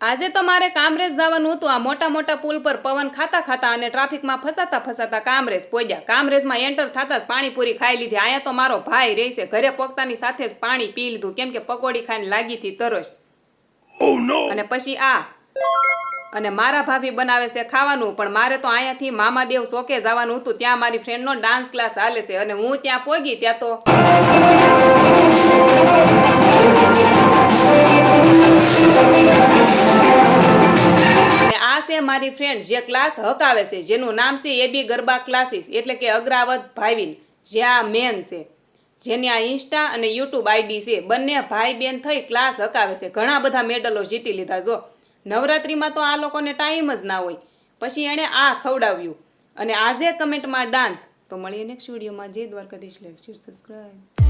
આજે તો મારે કામરેજ જવાનું હતું। આ મોટા મોટા પુલ પર પવન ખાતા ખાતા અને ટ્રાફિકમાં ફસાતા ફસાતા કામરેજ પહોંચ્યા। કામરેજમાં એન્ટર થતા જ પાણીપુરી ખાઈ લીધી। અહીંયા તો મારો ભાઈ રહેશે, ઘરે પોગતાની સાથે જ પાણી પી લીધું, કેમ કે પકોડી ખાઈને લાગી હતી તરસ। અને પછી અને મારા ભાભી બનાવે છે ખાવાનું, પણ મારે તો અહીંયાથી મામાદેવ શોકે જવાનું હતું। ત્યાં મારી ફ્રેન્ડનો ડાન્સ ક્લાસ હાલે છે અને હું ત્યાં પહોંચી ત્યાં તો મારી ફ્રેન્ડ જે ક્લાસ હકાવે છે, જેનું નામ છે એબી ગરબા ક્લાસીસ, એટલે કે અગ્રાવત ભાવિન, જે આ મેન છે, જેની આ ઇન્સ્ટા અને યુટ્યુબ આઈડી છે। બંને ભાઈ બેન થઈ ક્લાસ હકાવે છે, ઘણા બધા મેડલો જીતી લીધા। જો નવરાત્રિમાં તો આ લોકોને ટાઈમ જ ના હોય, પછી એણે આ ખવડાવ્યું અને આજે કમેન્ટમાં ડાન્સ। તો મળીએ નેક્સ્ટ વિડીયોમાં। જય દ્વારકાધીશ, લાઈક શેર સબસ્ક્રાઈબ।